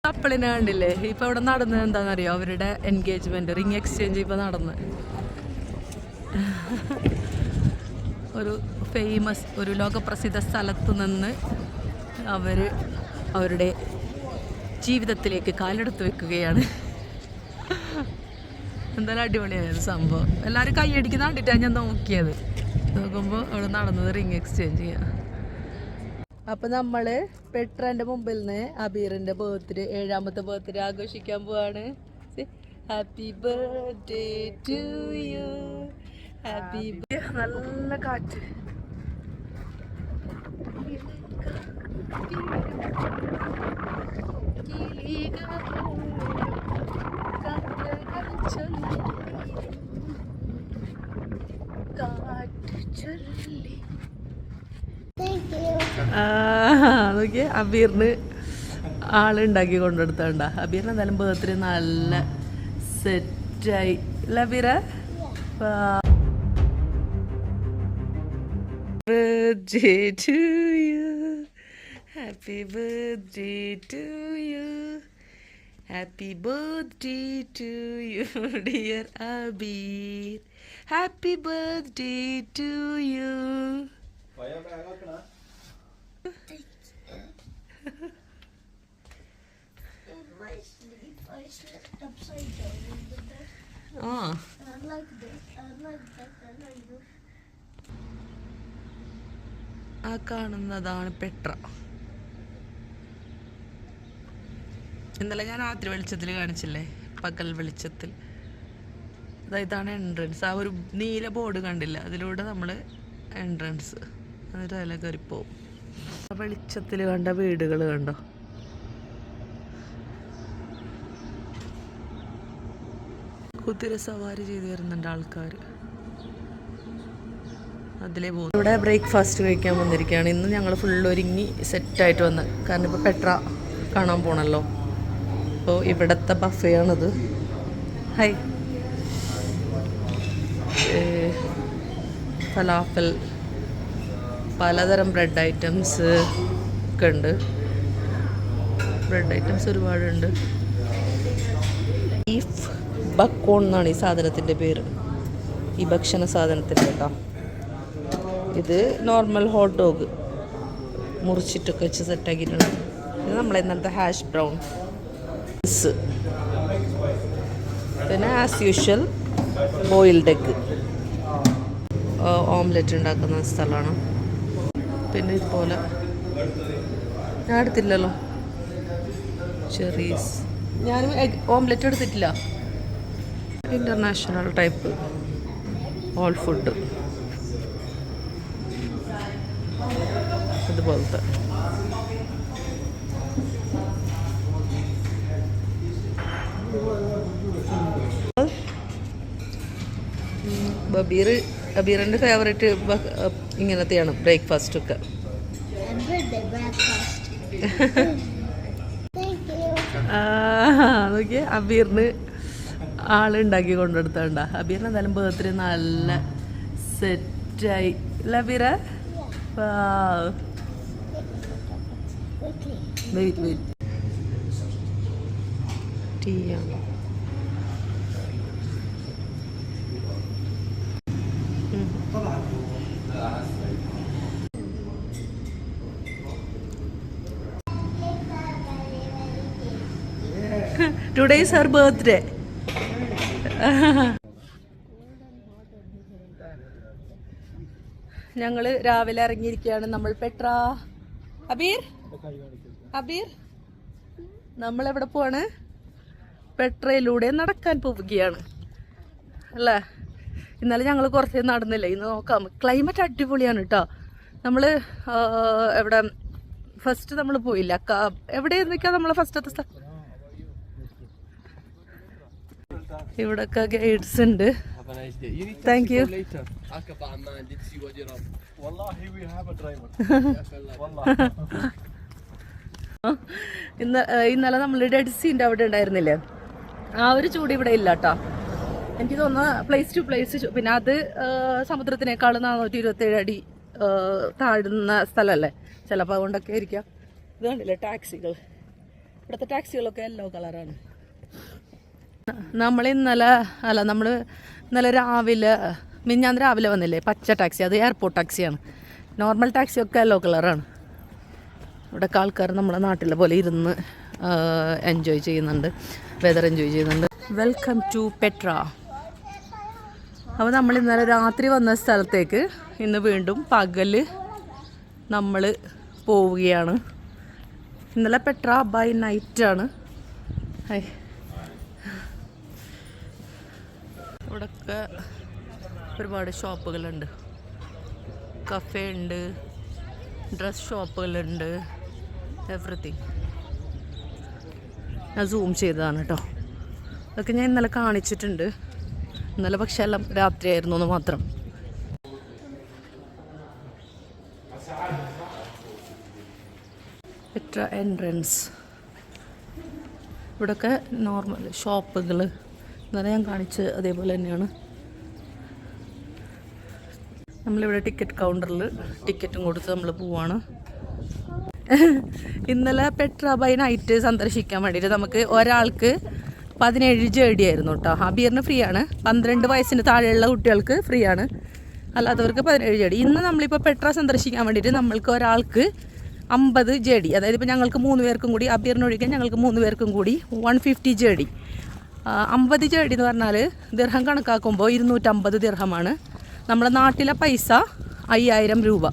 കപ്പിളിനെ കണ്ടില്ലേ? ഇപ്പൊ ഇവിടെ നടന്നത് എന്താണെന്നറിയോ? അവരുടെ എൻഗേജ്മെന്റ് റിംഗ് എക്സ്ചേഞ്ച് ഇപ്പൊ നടന്ന് ഒരു ഫേമസ് ഒരു ലോകപ്രസിദ്ധ സ്ഥലത്ത് നിന്ന് അവരുടെ ജീവിതത്തിലേക്ക് കാലെടുത്ത് വെക്കുകയാണ്. എന്തായാലും അടിപൊളിയായത് സംഭവം. എല്ലാവരും കൈയടിക്കുന്ന കണ്ടിട്ടാണ് ഞാൻ നോക്കിയത്. നോക്കുമ്പോൾ അവിടെ നടന്നത് റിംഗ് എക്സ്ചേഞ്ച് ചെയ്യാം. അപ്പം നമ്മൾ പെട്രൻ്റെ മുമ്പിൽ നിന്ന് അബീറിൻ്റെ ബർത്ത്ഡേ 7ാമത്തെ ബർത്ത്ഡേ ആഘോഷിക്കാൻ പോവാണ്. Happy birthday to you. Happy നല്ല കാറ്റ്. നോക്കിയ അബീറിന് ആളുണ്ടാക്കി കൊണ്ടെടുത്തണ്ട. അബീറിന് എന്തായാലും ബർത്ത്ഡേ നല്ല സെറ്റായി അല്ല Abeera? Birthday to you, happy birthday to you, happy birthday to you, dear Abir, happy birthday to you. ആ കാണുന്നതാണ് പെട്ര. ഇന്നലെ ഞാൻ രാത്രി വെളിച്ചത്തിൽ കാണിച്ചില്ലേ, പകൽ വെളിച്ചത്തിൽ. ഇതാണ് എൻട്രൻസ്. ആ ഒരു നീല ബോർഡ് കണ്ടില്ല, അതിലൂടെ നമ്മൾ എൻട്രൻസ്. എന്നിട്ട് അതിലെ കയറിപ്പോവും. വെളിച്ചത്തിൽ കണ്ട വീടുകൾ കണ്ടോ? കുതിര സവാരി ചെയ്ത് വരുന്നുണ്ട് ആൾക്കാർ. അതിലേ പോകും. ഇവിടെ ബ്രേക്ക്ഫാസ്റ്റ് കഴിക്കാൻ വന്നിരിക്കുകയാണ്. ഇന്ന് ഞങ്ങൾ ഫുൾ ഒരുങ്ങി സെറ്റായിട്ട് വന്ന്. കാരണം ഇപ്പോൾ പെട്ര കാണാൻ പോകണമല്ലോ. അപ്പോൾ ഇവിടുത്തെ ബഫയാണിത്. ഹൈ ഫലാഫൽ, പലതരം ബ്രെഡ് ഐറ്റംസ് ഒക്കെ ഉണ്ട്. ബ്രെഡ് ഐറ്റംസ് ഒരുപാടുണ്ട്. ബീഫ് ബക്കോൺ എന്നാണ് ഈ സാധനത്തിൻ്റെ പേര്, ഈ ഭക്ഷണ സാധനത്തിൻ്റെ കേട്ടോ. ഇത് നോർമൽ ഹോട്ട് ഡോഗ് മുറിച്ചിട്ടൊക്കെ വെച്ച് സെറ്റാക്കിയിട്ടുണ്ട്. ഇത് നമ്മളെ ഇന്നലത്തെ ഹാഷ് ബ്രൗൺ. പിന്നെ as usual boiled egg, omelette ഉണ്ടാക്കുന്ന സ്ഥലമാണ്. പിന്നെ ഇതുപോലെ ഞാൻ എടുത്തില്ലല്ലോ ചെറീസ്. ഞാനും എഗ് ഓംലെറ്റ് എടുത്തിട്ടില്ല. ഇൻ്റർനാഷണൽ ടൈപ്പ് ഓൾ ഫുഡ് ഇതുപോലത്തെ. അബീറിൻ്റെ ഫേവറേറ്റ് ഇങ്ങനത്തെയാണ് ബ്രേക്ക്ഫാസ്റ്റൊക്കെ. നോക്കിയ അബീറിന് ആളുണ്ടാക്കി കൊണ്ടെടുത്തണ്ട. അബീറിന് എന്തായാലും ബർത്ത്ഡേ നല്ല സെറ്റായി അല്ല Abeera? Wait ടീയാണ്. Today is her birthday. ഞങ്ങൾ രാവിലെ ഇറങ്ങിയിരിക്കുകയാണ്. നമ്മൾ പെട്ര അബീർ നമ്മളെവിടെ പോവാണ്? പെട്രയിലൂടെ നടക്കാൻ പോവുകയാണ് അല്ലേ? ഇന്നലെ ഞങ്ങൾ കുറച്ച് നടന്നില്ലേ, ഇന്ന് നോക്കാം. ക്ലൈമറ്റ് അടിപൊളിയാണ് കേട്ടോ. നമ്മൾ എവിടെ ഫസ്റ്റ് നമ്മൾ പോയില്ല, എവിടെ നിൽക്കാം നമ്മൾ ഫസ്റ്റത്തെ സ്ഥലം. ഇവിടൊക്കെ ഗൈഡ്സ് ഉണ്ട്. Thank you. ഇന്നലെ നമ്മൾ ഡെഡ് സീൻ്റെ അവിടെ ഉണ്ടായിരുന്നില്ലേ, ആ ഒരു ചൂട് ഇവിടെ ഇല്ല കേട്ടോ. എനിക്ക് തോന്നുന്നു പ്ലേസ് ടു പ്ലേസ്. പിന്നെ അത് സമുദ്രത്തിനേക്കാൾ 427 അടി താഴുന്ന സ്ഥലമല്ലേ, ചിലപ്പോൾ അതുകൊണ്ടൊക്കെ ആയിരിക്കാം. ഇത് കണ്ടില്ലേ ടാക്സികൾ, ഇവിടുത്തെ ടാക്സികളൊക്കെ യെല്ലോ കളറാണ്. നമ്മൾ ഇന്നലെ രാവിലെ മിഞ്ഞാന്ന് രാവിലെ വന്നില്ലേ പച്ച ടാക്സി, അത് എയർപോർട്ട് ടാക്സിയാണ്. നോർമൽ ടാക്സിയൊക്കെ യെല്ലോ കളറാണ്. ഇവിടെയൊക്കെ ആൾക്കാർ നമ്മുടെ നാട്ടിലെ പോലെ ഇരുന്ന് എൻജോയ് ചെയ്യുന്നുണ്ട്, വെതർ എൻജോയ് ചെയ്യുന്നുണ്ട്. Welcome to Petra. അപ്പോൾ നമ്മൾ ഇന്നലെ രാത്രി വന്ന സ്ഥലത്തേക്ക് ഇന്ന് വീണ്ടും പകല് നമ്മൾ പോവുകയാണ്. ഇന്നലെ പെട്ര ബൈ നൈറ്റാണ്. ഇവിടെയൊക്കെ ഒരുപാട് ഷോപ്പുകളുണ്ട്, കഫേ ഉണ്ട്, ഡ്രസ് ഷോപ്പുകളുണ്ട്, എവറിത്തിങ്. ഞാൻ സൂം ചെയ്തതാണ് കേട്ടോ. അതൊക്കെ ഞാൻ ഇന്നലെ കാണിച്ചിട്ടുണ്ട്. ഇന്നലെ പക്ഷെ എല്ലാം രാത്രിയായിരുന്നു എന്ന് മാത്രം. Petra entrance. ഇവിടെയൊക്കെ നോർമൽ ഷോപ്പുകൾ ഇന്നലെ ഞാൻ കാണിച്ച് അതേപോലെ തന്നെയാണ്. നമ്മളിവിടെ ടിക്കറ്റ് കൗണ്ടറിൽ ടിക്കറ്റും കൊടുത്ത് നമ്മൾ പോവാണ്. ഇന്നലെ പെട്ര ബൈ നൈറ്റ് സന്ദർശിക്കാൻ വേണ്ടിയിട്ട് നമുക്ക് ഒരാൾക്ക് 17 JD ആയിരുന്നു കേട്ടോ. അബീറിന് ഫ്രീ ആണ്, 12 വയസ്സിന് താഴെയുള്ള കുട്ടികൾക്ക് ഫ്രീ ആണ്, അല്ലാത്തവർക്ക് 17 JD. ഇന്ന് നമ്മളിപ്പോൾ പെട്ര സന്ദർശിക്കാൻ വേണ്ടിയിട്ട് നമ്മൾക്ക് ഒരാൾക്ക് 50 JD, അതായത് ഇപ്പോൾ ഞങ്ങൾക്ക് 3 പേർക്കും കൂടി, അബീറിനൊഴികെ ഞങ്ങൾക്ക് 3 പേർക്കും കൂടി 150 JD. 50 JD എന്ന് പറഞ്ഞാൽ ദിർഹം കണക്കാക്കുമ്പോൾ 250 ദിർഹമാണ്. നമ്മുടെ നാട്ടിലെ പൈസ 5000 രൂപ.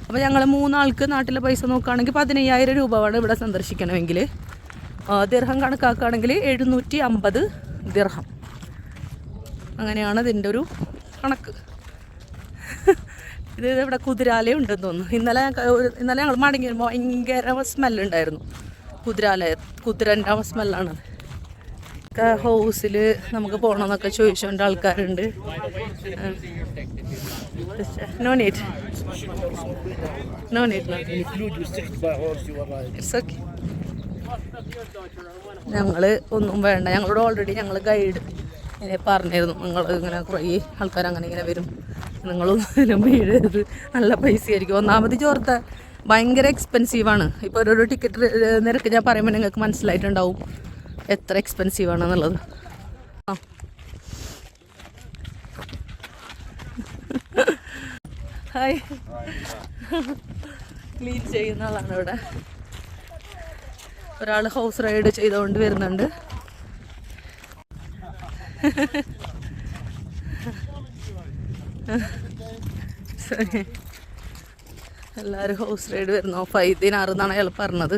അപ്പോൾ ഞങ്ങൾ 3 ആൾക്ക് നാട്ടിലെ പൈസ നോക്കുകയാണെങ്കിൽ 15000 രൂപ വേണം ഇവിടെ സന്ദർശിക്കണമെങ്കിൽ. ദിർഹം കണക്കാക്കുകയാണെങ്കിൽ 750 ദിർഹം. അങ്ങനെയാണ് ഇതിൻ്റെ ഒരു കണക്ക്. ഇത് ഇവിടെ കുതിരാലയം ഉണ്ടെന്ന് തോന്നുന്നു. ഇന്നലെ ഞങ്ങൾ മടങ്ങി വരുമ്പോൾ ഭയങ്കര സ്മെല്ലുണ്ടായിരുന്നു. കുതിരൻ്റെ സ്മെല്ലാണ്. ഹൗസിൽ നമുക്ക് പോകണമെന്നൊക്കെ ചോദിച്ചുകൊണ്ട് ആൾക്കാരുണ്ട്. No need. It's okay. ഞങ്ങൾ ഒന്നും വേണ്ട, ഞങ്ങളോട് ഓൾറെഡി ഞങ്ങൾ ഗൈഡ് ഇങ്ങനെ പറഞ്ഞിരുന്നു, നിങ്ങൾ ഇങ്ങനെ കുറേ ആൾക്കാർ അങ്ങനെ ഇങ്ങനെ വരും, നിങ്ങളൊന്നും വീഴരുത്, നല്ല പൈസയായിരിക്കും. ഒന്നാമത് ചോർത്ത ഭയങ്കര എക്സ്പെൻസീവാണ്. ഇപ്പോൾ ഓരോ ടിക്കറ്റ് നിരക്ക് ഞാൻ പറയുമ്പോൾ നിങ്ങൾക്ക് മനസ്സിലായിട്ടുണ്ടാവും എത്ര എക്സ്പെൻസീവാണെന്നുള്ളത്. ഹായ്, ക്ലീൻ ചെയ്യുന്ന ആളാണ് ഇവിടെ. ഒരാൾ ഹൗസ് റൈഡ് ചെയ്തുകൊണ്ട് വരുന്നുണ്ട്. എല്ലാവരും ഹൗസ് റൈഡ് വരുന്നു. 5 ദിനാർ എന്നാണ് അയാൾ പറഞ്ഞത്.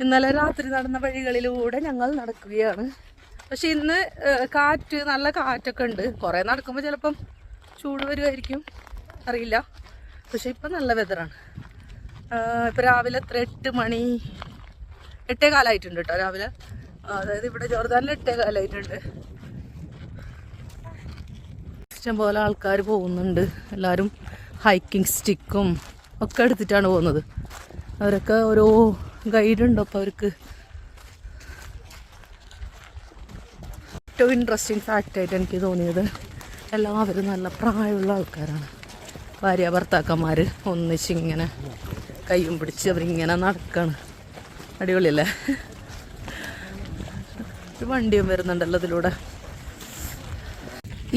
ഇന്നലെ രാത്രി നടന്ന വഴികളിലൂടെ ഞങ്ങൾ നടക്കുകയാണ്. പക്ഷെ ഇന്ന് നല്ല കാറ്റൊക്കെ ഉണ്ട്. കുറേ നടക്കുമ്പോൾ ചിലപ്പം ചൂട് വരുമായിരിക്കും, അറിയില്ല. പക്ഷെ ഇപ്പം നല്ല വെതറാണ്. ഇപ്പം രാവിലെ 8 മണി 8:15 കേട്ടോ രാവിലെ. അതായത് ഇവിടെ ജോർദാനിൽ 8:15. ഇഷ്ടംപോലെ ആൾക്കാർ പോകുന്നുണ്ട്. എല്ലാവരും ഹൈക്കിംഗ് സ്റ്റിക്കും ഒക്കെ എടുത്തിട്ടാണ് പോകുന്നത്. അവരൊക്കെ ഓരോ ഗൈഡുണ്ടോ അപ്പോൾ അവർക്ക്. ഏറ്റവും ഇൻട്രസ്റ്റിംഗ് ഫാക്റ്റായിട്ട് എനിക്ക് തോന്നിയത് എല്ലാവരും നല്ല പ്രായമുള്ള ആൾക്കാരാണ്. ഭാര്യ ഭർത്താക്കന്മാർ ഒന്നിച്ചിങ്ങനെ കയ്യും പിടിച്ച് അവരിങ്ങനെ നടക്കുകയാണ്. അടിപൊളിയല്ലേ? ഒരു വണ്ടിയും വരുന്നുണ്ടല്ലോ ഇതിലൂടെ.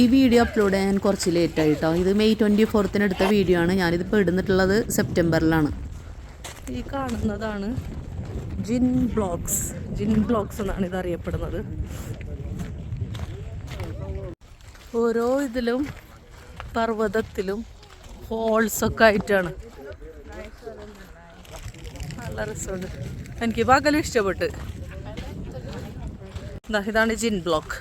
ഈ വീഡിയോ അപ്ലോഡ് ചെയ്യാൻ കുറച്ച് ലേറ്റായിട്ടോ. ഇത് May 24 എടുത്ത വീഡിയോ ആണ്. ഞാനിതിപ്പോൾ ഇടുന്നിട്ടുള്ളത് സെപ്റ്റംബറിലാണ്. ഈ കാണുന്നതാണ് ജിൻ ബ്ലോക്സ് എന്നാണ് ഇത് അറിയപ്പെടുന്നത്. ഓരോ ഇതിലും പർവ്വതത്തിലും ഹോൾസൊക്കെ ആയിട്ടാണ്. നല്ല രസമുണ്ട്. എനിക്ക് പകലും ഇഷ്ടപ്പെട്ട്. ഇതാണ് ജിൻ ബ്ലോക്ക്.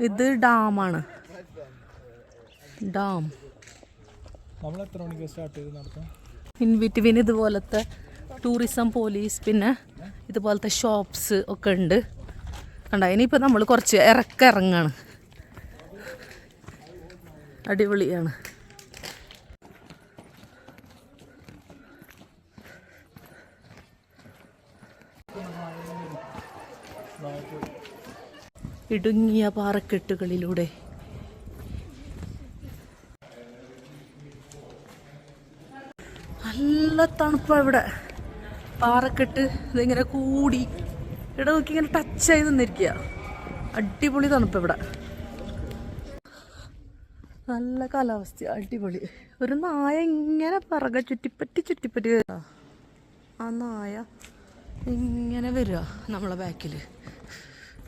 ഇത് ഡാമാണ്. ഡാം ഇൻ ബിറ്റ്വീൻ ഇതുപോലത്തെ ടൂറിസം പോലീസ് പിന്നെ ഇതുപോലത്തെ ഷോപ്സ് ഒക്കെ ഉണ്ട്. കണ്ടോ? ഇനിയിപ്പോൾ നമ്മൾ കുറച്ച് ഇറങ്ങാണ്. അടിപൊളിയാണ്. ഇടുങ്ങിയ പാറക്കെട്ടുകളിലൂടെ നല്ല തണുപ്പാണ് ഇവിടെ. പാറക്കെട്ട് ഇതിങ്ങനെ കൂടി ഇവിടെ നോക്കി ഇങ്ങനെ ടച്ചായി നിന്നിരിക്കുക. അടിപൊളി തണുപ്പ് ഇവിടെ. നല്ല കാലാവസ്ഥ, അടിപൊളി. ഒരു നായ ഇങ്ങനെ പറക ചുറ്റിപ്പറ്റി ആ നായ ഇങ്ങനെ വരിക നമ്മളെ ബാക്കിൽ.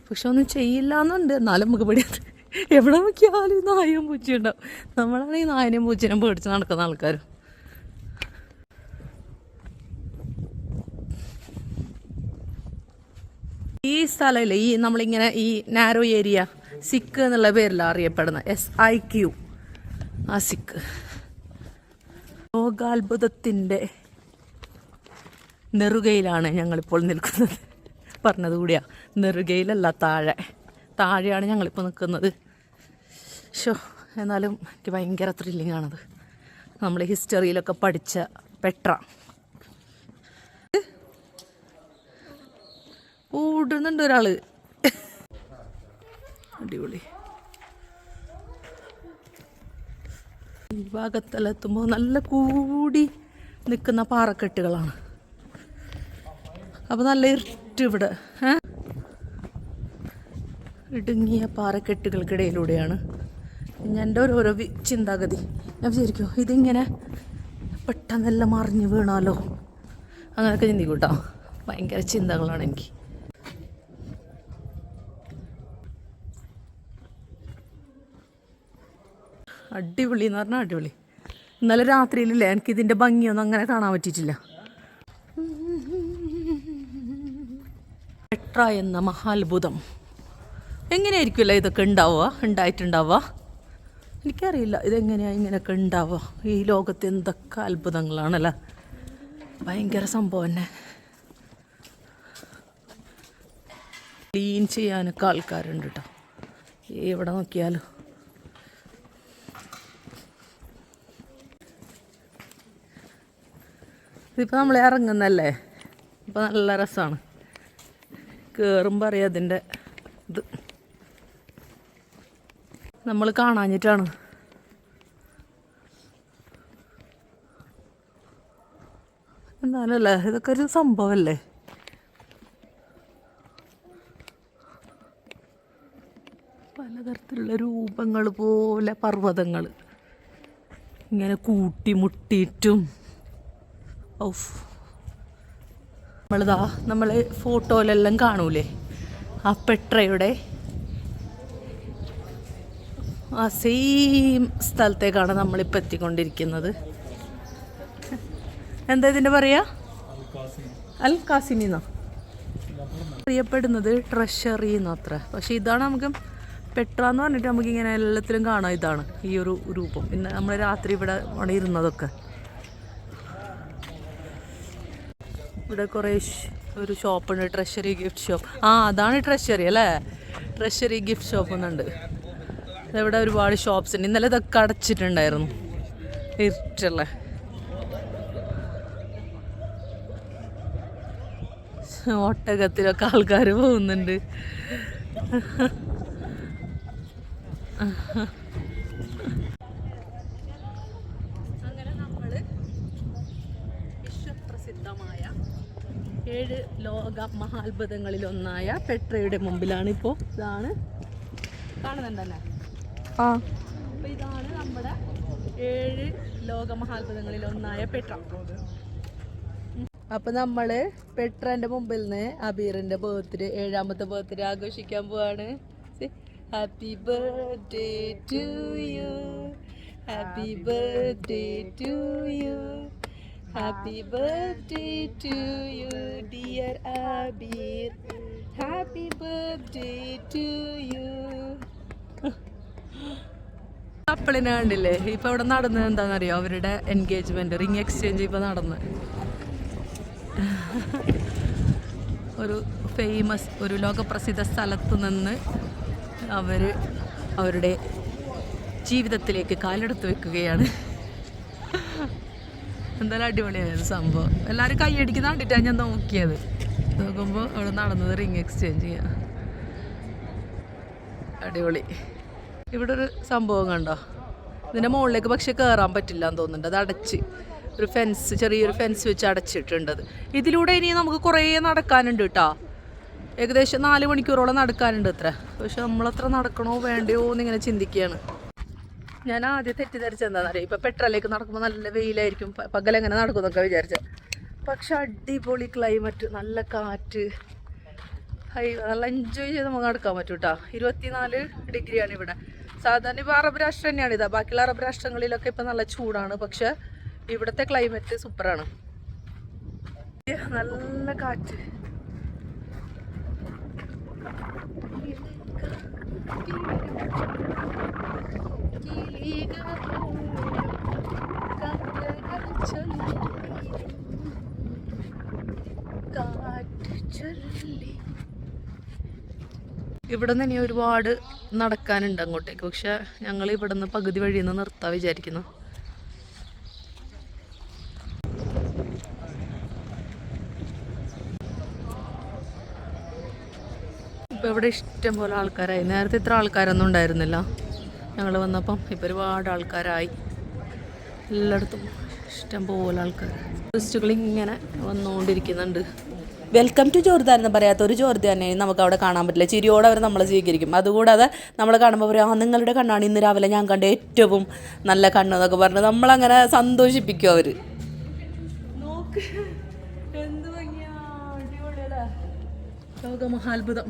പക്ഷെ ഒന്നും ചെയ്യില്ല എന്നുണ്ട്, എന്നാലും നമുക്ക് പേടിയത്. എവിടെ നോക്കിയാലും നായയും പൂച്ചയും ഉണ്ടാവും. നമ്മളാണെങ്കിൽ നായനെയും പൂച്ചനെയും പേടിച്ച് നടക്കുന്ന ആൾക്കാർ. ഈ സ്ഥലമില്ലേ, ഈ നമ്മളിങ്ങനെ ഈ നാരോ ഏരിയ സിക്ക് എന്നുള്ള പേരിലാണ് അറിയപ്പെടുന്നത്. SIQ, ആ സിക്ക്. ലോകാത്ഭുതത്തിൻ്റെ നെറുകയിലാണ് ഞങ്ങളിപ്പോൾ നിൽക്കുന്നത്. പറഞ്ഞത് കൂടിയാ, നെറുകയിലല്ല, താഴെയാണ് ഞങ്ങളിപ്പോൾ നിൽക്കുന്നത്. എന്നാലും എനിക്ക് ഭയങ്കര ത്രില്ലിംഗ് ആണത്. നമ്മൾ ഹിസ്റ്ററിയിലൊക്കെ പഠിച്ച പെട്ര. ഓടുന്നുണ്ട് ഒരാള്. അടിപൊളി. ഈ ഭാഗത്തെല്ലാം എത്തുമ്പോൾ നല്ല കൂടി നിൽക്കുന്ന പാറക്കെട്ടുകളാണ്. അപ്പോൾ നല്ല ഇരുട്ട് ഇവിടെ. ഇടുങ്ങിയ പാറക്കെട്ടുകൾക്കിടയിലൂടെയാണ് എൻ്റെ ഓരോരോ ചിന്താഗതി. ഞാൻ വിചാരിക്കും ഇതിങ്ങനെ പെട്ടെന്നെല്ലാം മറിഞ്ഞ് വീണാലോ, അങ്ങനെയൊക്കെ ചിന്തിക്കും കേട്ടോ. ഭയങ്കര ചിന്തകളാണ് എനിക്ക്. അടിപൊളി എന്ന് പറഞ്ഞാൽ അടിപൊളി. ഇന്നലെ രാത്രിയിലില്ലേ എനിക്കിതിൻ്റെ ഭംഗിയൊന്നും അങ്ങനെ കാണാൻ പറ്റിയിട്ടില്ല. പെട്ര എന്ന മഹാത്ഭുതം എങ്ങനെയായിരിക്കുമല്ലോ ഇതൊക്കെ ഉണ്ടായിട്ടുണ്ടാവുക. എനിക്കറിയില്ല ഇതെങ്ങനെയാണ് ഇങ്ങനെയൊക്കെ ഉണ്ടാവുക. ഈ ലോകത്ത് എന്തൊക്കെ അത്ഭുതങ്ങളാണല്ലോ. ഭയങ്കര സംഭവം തന്നെ. ക്ലീൻ ചെയ്യാനൊക്കെ ആൾക്കാരുണ്ട് കേട്ടോ എവിടെ നോക്കിയാലും. ഇതിപ്പോൾ നമ്മൾ ഇറങ്ങുന്നല്ലേ, ഇപ്പോൾ നല്ല രസമാണ്. കയറുമ്പോൾ അറിയാം അതിൻ്റെ ഇത് നമ്മൾ കാണാഞ്ഞിട്ടാണ്. എന്നാലല്ലേ ഇതൊക്കെ ഒരു സംഭവമല്ലേ. പലതരത്തിലുള്ള രൂപങ്ങൾ പോലെ പർവ്വതങ്ങൾ ഇങ്ങനെ കൂട്ടിമുട്ടിയിട്ടും. നമ്മൾ ഫോട്ടോയിലെല്ലാം കാണൂലേ ആ പെട്രയുടെ ആ സെയിം സ്ഥലത്തേക്കാണ് നമ്മളിപ്പോൾ എത്തിക്കൊണ്ടിരിക്കുന്നത്. എന്താ ഇതിൻ്റെ പറയുക? അൽ കാസിമിന്നോ അറിയപ്പെടുന്നത്, ട്രഷറി എന്നത്ര. പക്ഷെ ഇതാണ് നമുക്ക് പെട്ര എന്ന് പറഞ്ഞിട്ട് നമുക്കിങ്ങനെ എല്ലാത്തിലും കാണാം. ഇതാണ് ഈ ഒരു രൂപം. പിന്നെ നമ്മൾ രാത്രി ഇവിടെ ഇരുന്നതൊക്കെ. ഇവിടെ കുറേ ഒരു ഷോപ്പുണ്ട്, ട്രഷറി ഗിഫ്റ്റ് ഷോപ്പ്. അതാണ് ട്രഷറി അല്ലേ, ട്രഷറി ഗിഫ്റ്റ് ഷോപ്പ് എന്നുണ്ട്. ഇവിടെ ഒരുപാട് ഷോപ്സ് ഉണ്ട്. ഇന്നലെ ഇതൊക്കെ അടച്ചിട്ടുണ്ടായിരുന്നു, ഇരുട്ടല്ലേ. ഒട്ടകത്തിലൊക്കെ ആൾക്കാർ പോകുന്നുണ്ട്. അങ്ങനെ നമ്മൾ വിശ്വപ്രസിദ്ധമായ 7 ലോക മഹാത്ഭുതങ്ങളിലൊന്നായ പെട്രയുടെ മുമ്പിലാണ് ഇപ്പോൾ. ഇതാണ് കാണുന്നുണ്ടല്ലേ. അപ്പോൾ ഇതാണ് നമ്മുടെ 7 ലോക മഹാത്ഭുതങ്ങളിലൊന്നായ പെട്ര. അപ്പോൾ നമ്മൾ പെട്രൻ്റെ മുമ്പിൽ നിന്ന് അബീറിൻ്റെ ബർത്ത്ഡേ, 7ാമത്തെ ബർത്ത്ഡേ ആഘോഷിക്കാൻ പോവാണ്. Happy birthday to you, happy birthday to you, happy birthday to you dear Abeer, happy birthday to you. കപ്പിളിനെ കണ്ടില്ലേ? ഇപ്പം ഇവിടെ നടന്നത് എന്താണെന്നറിയോ? അവരുടെ എൻഗേജ്മെൻറ്റ്, റിംഗ് എക്സ്ചേഞ്ച് ഇപ്പോൾ നടന്ന്. ഒരു ലോകപ്രസിദ്ധ സ്ഥലത്ത് നിന്ന് അവർ അവരുടെ ജീവിതത്തിലേക്ക് കാലെടുത്ത് വെക്കുകയാണ്. എന്തായാലും അടിപൊളിയായത് സംഭവം. എല്ലാവരും കൈയടിക്കുന്ന കണ്ടിട്ടാണ് ഞാൻ നോക്കിയത്. നോക്കുമ്പോൾ അവിടെ നടന്നത് റിംഗ് എക്സ്ചേഞ്ച് ചെയ്യാം. അടിപൊളി. ഇവിടെ ഒരു സംഭവം കണ്ടോ, ഇതിൻ്റെ മുകളിലേക്ക് പക്ഷെ കയറാൻ പറ്റില്ല എന്ന് തോന്നുന്നുണ്ട്. അത് അടച്ച് ഒരു ഫെൻസ്, ചെറിയൊരു ഫെൻസ് വെച്ച് അടച്ചിട്ടുണ്ട്. ഇതിലൂടെ ഇനി നമുക്ക് കുറേ നടക്കാനുണ്ട് കേട്ടോ. ഏകദേശം 4 മണിക്കൂറോളം നടക്കാനുണ്ട് അത്ര. പക്ഷെ നമ്മളത്ര നടക്കണോ വേണ്ടയോ എന്നിങ്ങനെ ചിന്തിക്കുകയാണ്. ഞാൻ ആദ്യം തെറ്റിദ്ധരിച്ചെന്താണെന്നറിയാം, ഇപ്പം പെട്രോളിലേക്ക് നടക്കുമ്പോൾ നല്ല വെയിലായിരിക്കും, പകലെങ്ങനെ നടക്കുമെന്നൊക്കെ വിചാരിച്ചത്. പക്ഷെ അടിപൊളി ക്ലൈമറ്റ്, നല്ല കാറ്റ്, നല്ല എൻജോയ് ചെയ്ത് നമുക്ക് നടക്കാൻ പറ്റും കേട്ടോ. 24 ഡിഗ്രിയാണ് ഇവിടെ. സാധാരണ ഇപ്പോൾ അറബ് രാഷ്ട്രം തന്നെയാണ് ഇതാ. ബാക്കിയുള്ള അറബ് രാഷ്ട്രങ്ങളിലൊക്കെ ഇപ്പം നല്ല ചൂടാണ്. പക്ഷെ ഇവിടുത്തെ ക്ലൈമറ്റ് സൂപ്പറാണ്, നല്ല കാറ്റ്. ഇവിടെ നിന്ന് ഇനി ഒരുപാട് നടക്കാനുണ്ട് അങ്ങോട്ടേക്ക്. പക്ഷെ ഞങ്ങൾ ഇവിടെ നിന്ന് പകുതി വഴിയിൽ നിന്ന് നിർത്താൻ വിചാരിക്കുന്നു. ഇപ്പോൾ ഇവിടെ ഇഷ്ടം പോലെ ആൾക്കാരായി. നേരത്തെ ഇത്ര ആൾക്കാരൊന്നും ഉണ്ടായിരുന്നില്ല ഞങ്ങൾ വന്നപ്പം. ഇപ്പോൾ ഒരുപാട് ആൾക്കാരായി, എല്ലായിടത്തും ഇഷ്ടം പോലെ ആൾക്കാർ. ടൂറിസ്റ്റുകൾ ഇങ്ങനെ വന്നുകൊണ്ടിരിക്കുന്നുണ്ട്. വെൽക്കം ടു ജോർദാൻ എന്ന് പറയാത്ത ഒരു ജോർദാനെ നമുക്ക് അവിടെ കാണാൻ പറ്റില്ല. ചിരിയോടെ അവർ നമ്മളെ സ്വീകരിക്കും. അതുകൂടാതെ നമ്മൾ കാണുമ്പോൾ പറയും, നിങ്ങളുടെ കണ്ണാണ് ഇന്ന് രാവിലെ ഞാൻ കണ്ട ഏറ്റവും നല്ല കണ്ണ് എന്നൊക്കെ പറഞ്ഞ് നമ്മളങ്ങനെ സന്തോഷിപ്പിക്കും അവർ. നോക്ക് എന്ത് ഭംഗിയാ, അടിപൊളിയല്ലേ, ലോകമഹാത്ഭുതം.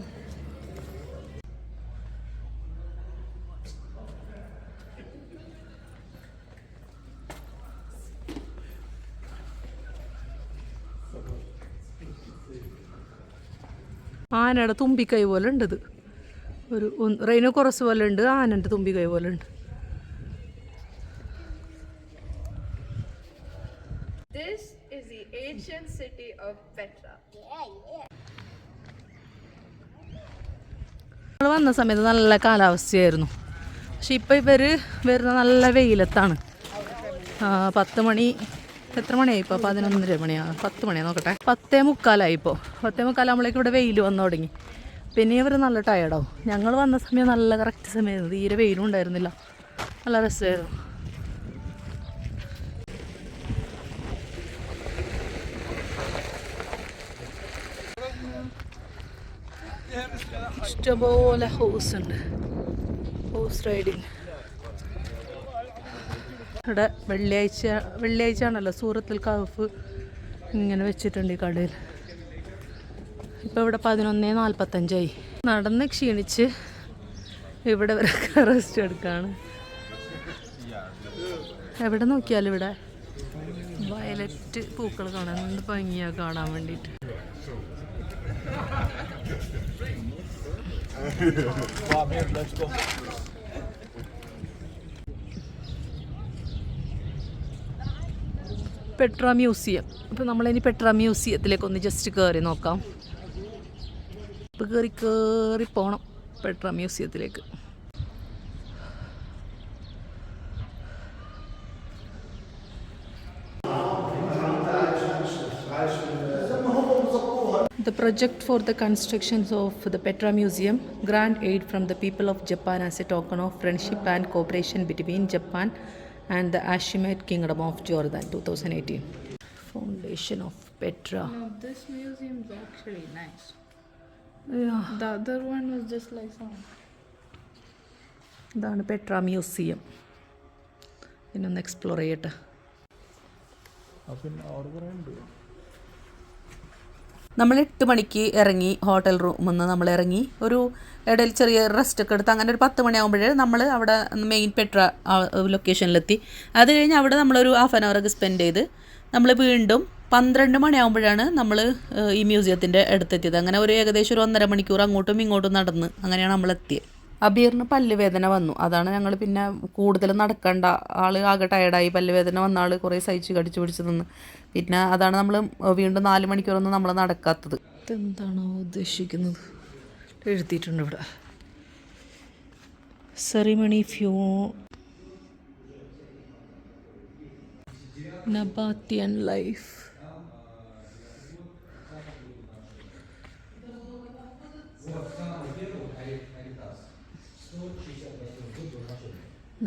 ആനയുടെ തുമ്പിക്കൈ പോലെ ഉണ്ട് ഇത്. ഒരു റൈനോസോറസ് പോലെ ഉണ്ട്, ആനൻ്റെ തുമ്പിക്കൈ പോലെ ഉണ്ട്. ഞങ്ങൾ വന്ന സമയത്ത് നല്ല കാലാവസ്ഥയായിരുന്നു. പക്ഷെ ഇപ്പം ഇവർ വരുന്ന നല്ല വെയിലത്താണ്. 10 മണി, എത്ര മണിയായി ഇപ്പോൾ? 11:30 മണിയാണ്. 10 മണിയാണ്, നോക്കട്ടെ, 10:45 ഇപ്പോൾ. 10:45 ഇവിടെ വെയിൽ വന്നു തുടങ്ങി. പിന്നെ ഇവർ നല്ല ടയർഡാവും. ഞങ്ങൾ വന്ന സമയം നല്ല കറക്റ്റ് സമയമായിരുന്നു, തീരെ വെയിലും ഉണ്ടായിരുന്നില്ല, നല്ല രസമായിരുന്നു. ഇഷ്ടംപോലെ ഹോസ് ഉണ്ട്, ഹോസ് റൈഡിങ്. ഇവിടെ വെള്ളിയാഴ്ച ആണല്ലോ സൂറത്തുൽ കഹഫ് ഇങ്ങനെ വെച്ചിട്ടുണ്ട് ഈ കടയിൽ. ഇപ്പോൾ ഇവിടെ 11:45. നടന്ന് ക്ഷീണിച്ച് ഇവിടെ വരെ റെസ്റ്റ് എടുക്കുകയാണ്. എവിടെ നോക്കിയാലും ഇവിടെ വയലറ്റ് പൂക്കൾ കാണാൻ, എന്ത് ഭംഗിയാണ് കാണാൻ വേണ്ടിയിട്ട്. Petra museum. അപ്പോൾ നമ്മളിനി പെട്ര മ്യൂസിയത്തിലേക്കൊന്ന് ജസ്റ്റ് കയറി നോക്കാം. ഇപ്പോൾ കയറി പോകണം Petra മ്യൂസിയത്തിലേക്ക്. The project for the constructions of the Petra Museum grant aid from the people of Japan as a token of friendship and cooperation between Japan and the Hashemite Kingdom of Jordan, 2018. Foundation of Petra. No, this museum is actually nice. Yeah. The other one was just like some. ഇതാണ് Petra museum. ഇന്നൊന്ന് explore ചെയ്യട്ടെ. നമ്മൾ 8 മണിക്ക് ഇറങ്ങി, hotel റൂമിൽ നിന്ന് നമ്മൾ ഇറങ്ങി, ഒരു ഇടയിൽ ചെറിയ റെസ്റ്റ് ഒക്കെ എടുത്ത് അങ്ങനെ ഒരു 10 മണിയാകുമ്പോഴേ നമ്മൾ അവിടെ മെയിൻ പെട്ര ലൊക്കേഷനിലെത്തി. അത് കഴിഞ്ഞ് അവിടെ നമ്മളൊരു ഹാഫ് ആൻ അവറൊക്കെ സ്പെൻഡ് ചെയ്ത് നമ്മൾ വീണ്ടും 12 മണിയാകുമ്പോഴാണ് നമ്മൾ ഈ മ്യൂസിയത്തിൻ്റെ അടുത്തെത്തിയത്. അങ്ങനെ ഒരു ഏകദേശം ഒരു 1.5 മണിക്കൂർ അങ്ങോട്ടും ഇങ്ങോട്ടും നടന്ന് അങ്ങനെയാണ് നമ്മളെത്തിയത്. അബീറിന് പല്ലുവേദന വന്നു. അതാണ് ഞങ്ങൾ പിന്നെ കൂടുതൽ നടക്കണ്ട, ആൾ ആകെ ടയർഡായി. പല്ലുവേദന വന്ന ആൾ കുറേ സഹിച്ച് കടിച്ചു പിടിച്ച് നിന്ന്. പിന്നെ അതാണ് നമ്മൾ വീണ്ടും 4 മണിക്കൂറൊന്നും നമ്മൾ നടക്കാത്തത്. ഇതെന്താണോ ഉദ്ദേശിക്കുന്നത് എഴുതിയിട്ടുണ്ട് ഇവിടെ. Ceremony few Nabataean life.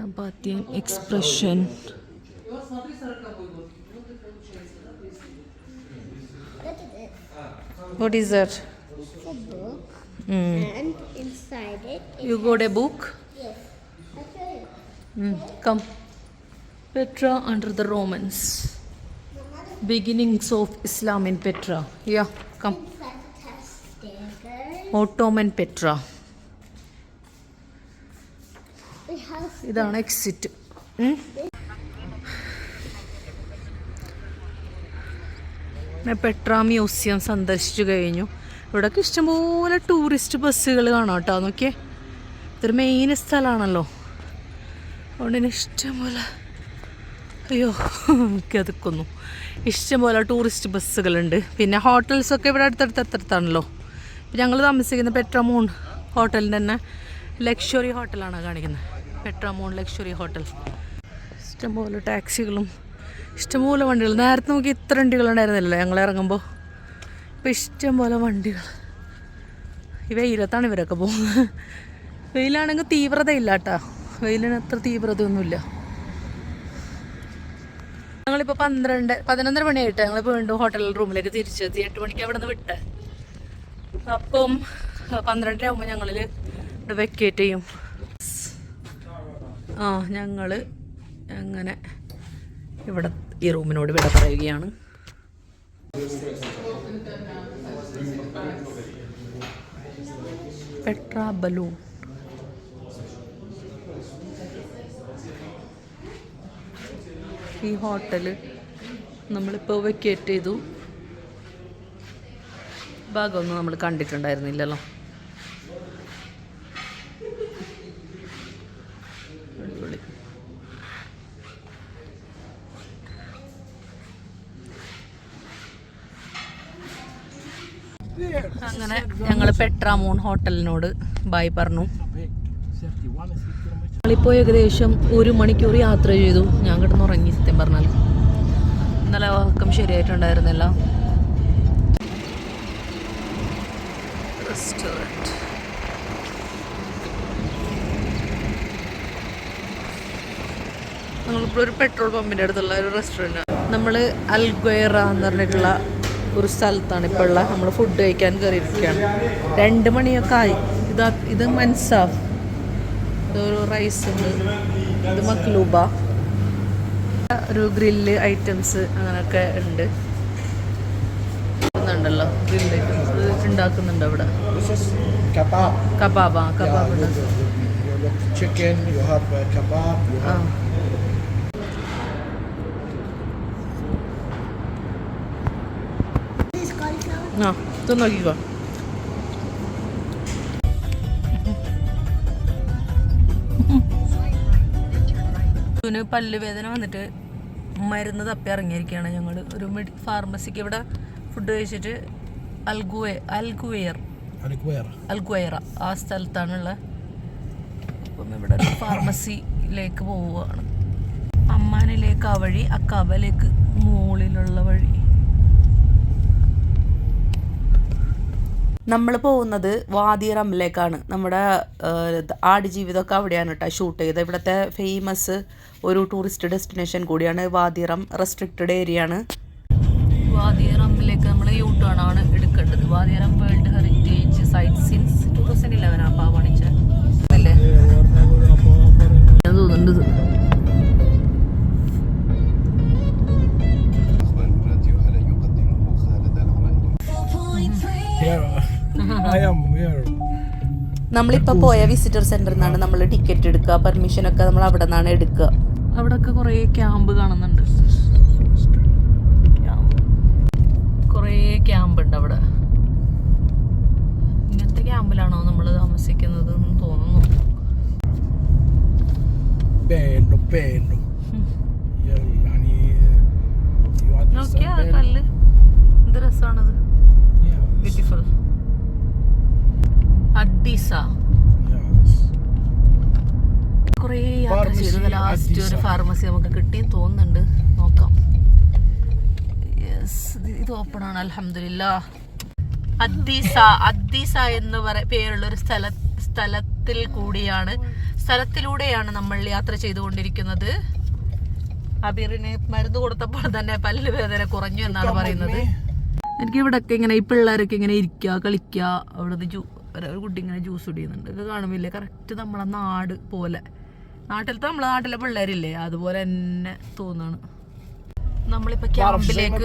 Nabatean expression. What is that? A book, and inside it, You got a book? yes, I'll show you. Come. Petra under the Romans. Beginnings of Islam in Petra. Yeah, come. Inside it has stickers. Ottoman Petra. It has ഇതാണ് exit. Petra museum സന്ദർശിച്ചു കഴിഞ്ഞു. ഇവിടെയൊക്കെ ഇഷ്ടംപോലെ tourist ബസ്സുകൾ കാണാം കേട്ടോ. നോക്കിയേ, ഇതൊരു മെയിൻ സ്ഥലമാണല്ലോ, അതുകൊണ്ട് തന്നെ ഇഷ്ടംപോലെ, അയ്യോ കിതക്കുന്നു, ഇഷ്ടംപോലെ ടൂറിസ്റ്റ് ബസ്സുകളുണ്ട്. പിന്നെ ഹോട്ടൽസൊക്കെ ഇവിടെ അടുത്തടുത്താണല്ലോ. ഞങ്ങൾ താമസിക്കുന്ന പെട്രാമൂൺ ഹോട്ടലിൻ്റെ തന്നെ ലക്ഷറി ഹോട്ടലാണ് കാണിക്കുന്നത്. പെട്രാമൂൺ ലക്ഷറി ഹോട്ടൽ. ഇഷ്ടംപോലെ ടാക്സികളും ഇഷ്ടംപോലെ വണ്ടികൾ. നേരത്തെ നോക്കി ഇത്ര വണ്ടികളുണ്ടായിരുന്നില്ലല്ലോ ഞങ്ങൾ ഇറങ്ങുമ്പോൾ. ഇപ്പോൾ ഇഷ്ടംപോലെ വണ്ടികൾ. ഈ വെയിലത്താണ് ഇവരൊക്കെ പോകുന്നത്. വെയിലാണെങ്കിൽ തീവ്രതയില്ല കേട്ടോ, വെയിലിന് അത്ര തീവ്രതയൊന്നുമില്ല. ഞങ്ങളിപ്പോൾ 11 മണിയായിട്ട് ഞങ്ങൾ വീണ്ടും ഹോട്ടൽ റൂമിലേക്ക് തിരിച്ചെത്തി. 8 മണിക്ക് അവിടെ നിന്ന് വിട്ടേ. അപ്പം 12 ആകുമ്പോൾ ഞങ്ങളിൽ ഇവിടെ വെക്കേറ്റ് ചെയ്യും. ഞങ്ങൾ അങ്ങനെ ഇവിടെ ഈ റൂമിനോട് വിട പറയുകയാണ്. Petra balloon. ഈ ഹോട്ടല് നമ്മളിപ്പോൾ വെക്കേറ്റ് ചെയ്തു. ഭാഗമൊന്നും നമ്മൾ കണ്ടിട്ടുണ്ടായിരുന്നില്ലല്ലോ. അടിപൊളി. അങ്ങനെ ഞങ്ങൾ പെട്രാമൂൺ ഹോട്ടലിനോട് ബായ് പറഞ്ഞു. ഞങ്ങളിപ്പോൾ ഏകദേശം 1 മണിക്കൂർ യാത്ര ചെയ്തു. ഞാൻ കിടന്നുറങ്ങി സത്യം പറഞ്ഞാൽ. ഇന്നലെ ഉറക്കം ശരിയായിട്ടുണ്ടായിരുന്നില്ല. റെസ്റ്റോറൻറ്റ്. നമ്മളിപ്പോൾ ഒരു പെട്രോൾ പമ്പിൻ്റെ അടുത്തുള്ള ഒരു റെസ്റ്റോറൻറ്റ്. നമ്മൾ അൽഗ്വേറ എന്ന് പറഞ്ഞിട്ടുള്ള ഒരു സ്ഥലത്താണ് ഇപ്പോൾ ഉള്ള. നമ്മൾ ഫുഡ് കഴിക്കാൻ കയറിയിരിക്കുകയാണ്. 2 മണിയൊക്കെ ആയി. ഇത് മൻസാഫ്, ഇതൊരു റൈസ് ഉണ്ട്, ഇത് മക്ലൂബ, ഒരു ഗ്രില്ല് ഐറ്റംസ് അങ്ങനെയൊക്കെ ഉണ്ട്. ണ്ടല്ലോ ഗ്രില്ല് ഐറ്റംസ് ഉണ്ടാക്കുന്നുണ്ട് അവിടെ. Kebab. Kebab You look chicken, you have kebab, you have this is cauliflower. ഇത് നോക്കിക്കോ. ഇതിന് പല്ലുവേദന വന്നിട്ട് മരുന്ന് തപ്പി ഇറങ്ങിയിരിക്കുകയാണ് ഞങ്ങൾ. ഒരു ഫാർമസിക്ക് ഇവിടെ ഫുഡ് കഴിച്ചിട്ട് അൽഗുവേറ ആ സ്ഥലത്താണുള്ളത്. അപ്പം ഇവിടെ ഒരു ഫാർമസിയിലേക്ക് പോവുകയാണ്. അമ്മാനിലേക്ക് ആ വഴി, അക്കാബയിലേക്ക് മുകളിലുള്ള വഴി. നമ്മൾ പോകുന്നത് വാദി റംലേക്കാണ്. നമ്മുടെ ആടുജീവിതമൊക്കെ അവിടെയാണ് കേട്ടോ ഷൂട്ട് ചെയ്തത്. ഇവിടുത്തെ ഫേമസ് ഒരു ടൂറിസ്റ്റ് ഡെസ്റ്റിനേഷൻ കൂടിയാണ് വാദി റം. റെസ്ട്രിക്റ്റഡ് ഏരിയ ആണ്. വാദി റംലേക്ക് നമ്മൾ യൂട്ടേൺ ആണ് എടുക്കേണ്ടത്. Wadi Rum world heritage site since 2011 ആ പണിച്ച അല്ലേ തോന്നുന്നുണ്ട്. നമ്മളിപ്പോൾ പോയ വിസിറ്റർ സെന്ററിൽ നിന്നാണ് നമ്മൾ ടിക്കറ്റ് എടുക്കുക. പെർമിഷനൊക്കെ നമ്മൾ അവിടെ നിന്നാണ് എടുക്കുക. അവിടെയൊക്കെ കുറേ ക്യാമ്പ് കാണുന്നുണ്ട്. കുറേ ക്യാമ്പ് ഉണ്ട് അവിടെ. ഇങ്ങനത്തെ ക്യാമ്പിലാണോ നമ്മൾ താമസിക്കുന്നത് എന്ന് തോന്നുന്നു. നോക്കിയാ കല്ല് എന്ത് രസമാണത്. ബ്യൂട്ടിഫുൾ. അഡീസ. കുറേ യാത്ര ചെയ്തത് ലാസ്റ്റ് ഒരു ഫാർമസി നമുക്ക് കിട്ടി തോന്നുന്നുണ്ട്. നോക്കാം. യെസ്, ഇത് ഓപ്പൺ ആണ് അൽഹംദുലില്ലാ. അദ്ദീസ എന്ന് പേരുള്ള ഒരു സ്ഥലത്ത് സ്ഥലത്തിലൂടെയാണ് നമ്മൾ യാത്ര ചെയ്തുകൊണ്ടിരിക്കുന്നത്. അബീറിന് മരുന്ന് കൊടുത്തപ്പോൾ തന്നെ പല്ല് വേദന കുറഞ്ഞു എന്നാണ് പറയുന്നത്. എനിക്ക് ഇവിടെയൊക്കെ ഇങ്ങനെ ഈ പിള്ളേരൊക്കെ ഇങ്ങനെ ഇരിക്കുക കളിക്കുക. അവിടുത്തെ ഒരു കുട്ടി ഇങ്ങനെ ജ്യൂസ് കുടിക്കുന്നുണ്ട്. ഇത് കാണുമില്ലേ, കറക്റ്റ് നമ്മളെ നാട് പോലെ, നമ്മളെ നാട്ടിലെ പിള്ളേരില്ലേ അതുപോലെ തന്നെ തോന്നാണ്. നമ്മളിപ്പോ ക്യാമ്പിലേക്ക്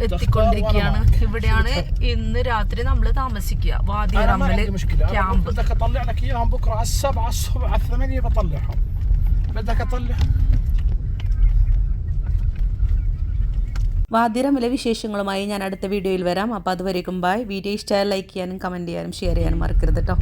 എത്തിക്കൊണ്ടിരിക്കുകയാണ്. ഇവിടെയാണ് ഇന്ന് രാത്രി നമ്മൾ താമസിക്കുക. വാദി റമ്മല് ക്യാമ്പ്. വാദിറമ്മിലെ വിശേഷങ്ങളുമായി ഞാൻ അടുത്ത വീഡിയോയിൽ വരാം. അപ്പോൾ അതുവരേക്കും ബൈ. വീഡിയോ ഇഷ്ടമായാൽ ലൈക്ക് ചെയ്യാനും കമൻറ്റ് ചെയ്യാനും ഷെയർ ചെയ്യാനും മറക്കരുത് കേട്ടോ.